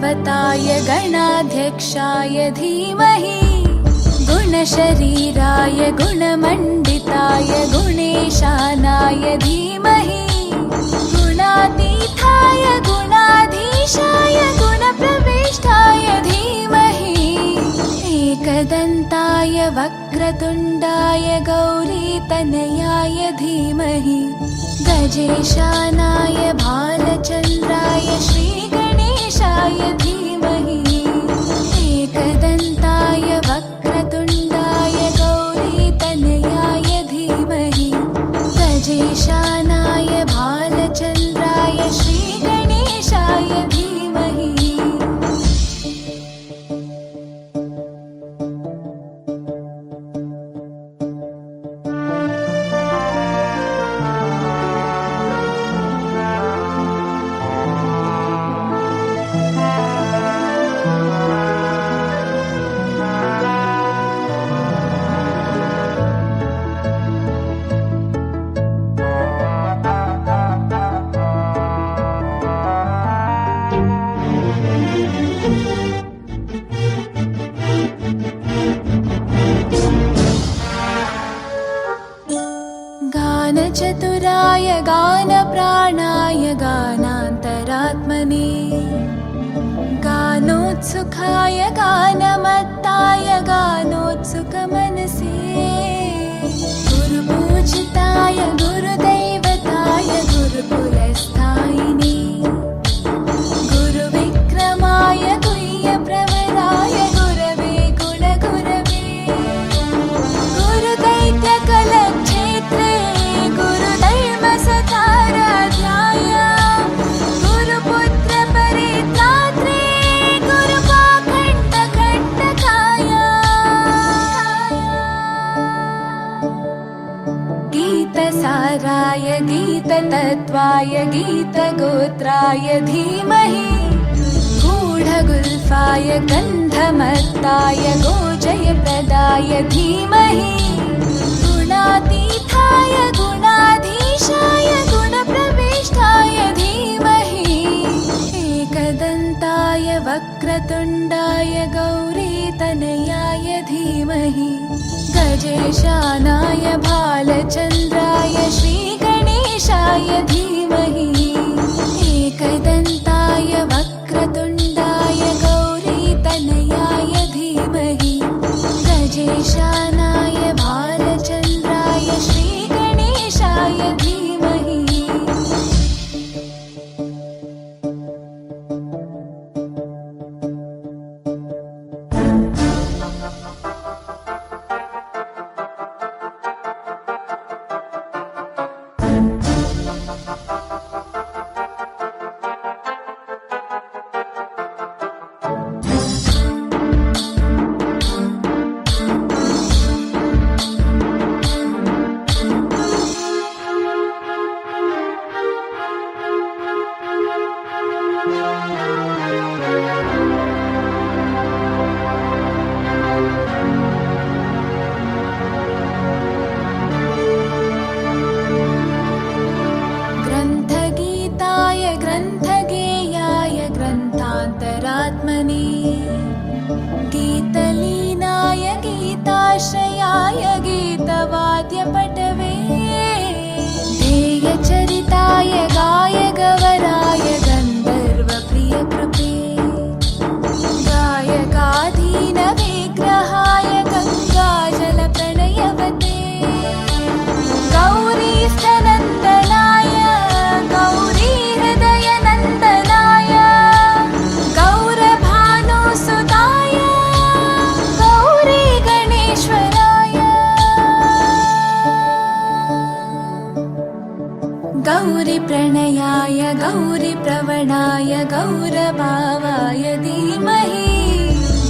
गुरुदेवताय गणाध्यक्षाय धीमहि गुणशरीराय गुणमण्डिताय गुणेशानाय धीमहि गुणातीताय गुणाधीशाय गुणप्रविष्टाय धीमहि एकदन्ताय वक्रतुण्डाय गौरीतनयाय धीमहि गजेशानाय भालचन्द्राय श्रीगणेशाय धीमहि एकदन्ताय वक्रतुण्डाय गौरीतनयाय धीमहि गजेशानाय भालचन्द्राय श्रीगणेशाय धीमहि। गानचतुराय गानप्राणाय गानान्तरात्मने गानोत्सुकाय गानमत्ताय गानोत्सुकमनसे गुरुपूजिताय गुरुदैवताय गुरुकुलस्थायिने गुरुविक्रमाय गुह्यप्रवराय गुरवे गुणगुरवे गुरुदैत्यकलक्षेत्रे गुरुधर्मसकाराध्याय गुरुपुत्रपरित्रात्रे गुरुपाखण्डखण्डकाय गीतसाराय गीततत्त्वाय गीतगोत्राय धीमहि गूढगुल्फाय गन्धमत्ताय गोजयप्रदाय धीमहि गुणातीताय गुणाधीशाय गुणप्रविष्टाय धीमहि एकदन्ताय वक्रतुण्डाय गौरीतनयाय धीमहि गजेशानाय भालचन्द्राय श्रीगणेशाय धीमहि एकदन्ताय वक्रतुण्डाय गौरीतनयाय धीमहि गजेशानाय भालचन्द्राय श्रीगणेशाय धीमहि। ग्रन्थगीताय ग्रन्थगेयाय ग्रन्थान्तरात्मने गीतलीनाय गीताश्रयाय गीतवाद्यपटवे ध्येयचरिताय गायगवराय गन्धर्वप्रियकृते गायकाधीनविग्रहाय गङ्गाजलप्रणयवते गौरीस्तनन्दनाय गौरीहृदयनन्दनाय गौरभानुसुताय गौरीगणेश्वराय गौरीप्रणयाय गौरीप्रवणाय गौरभावाय धीमहि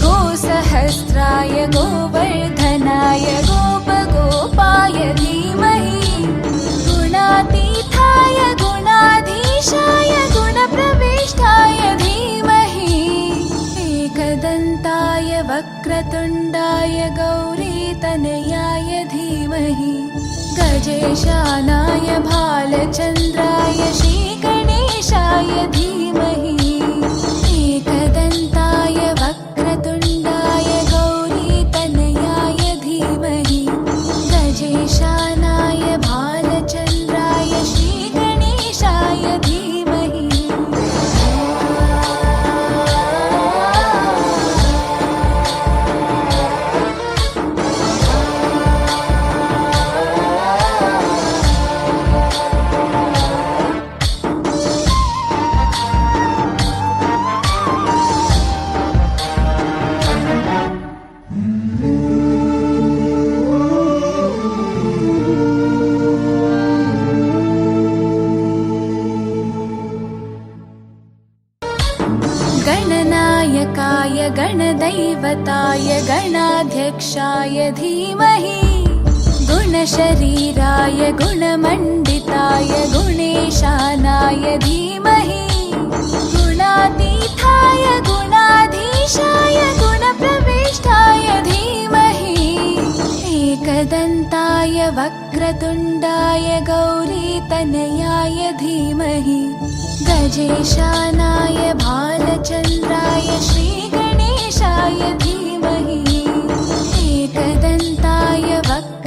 गोसहस्राय गोवर्धनाय गोपगोपाय धीमहि गुणातीताय गुणाधीशाय गुणप्रविष्टाय धीमहि एकदन्ताय वक्रतुण्डाय गौरीतनयाय धीमहि गजेशानाय भालचन्द्राय श्रीगणेशाय धीमहि एकदन्ताय धीवताय गणाध्यक्षाय धीमहि गुणशरीराय गुणमण्डिताय गुणेशानाय धीमहि गुणातीताय गुणाधीशाय गुणप्रविष्टाय धीमहि एकदन्ताय वक्रतुण्डाय गौरीतनयाय धीमहि गजेशानाय भालचन्द्राय श्रीगणेशाय धीमहि एकदन्ताय वक्रतुण्डाय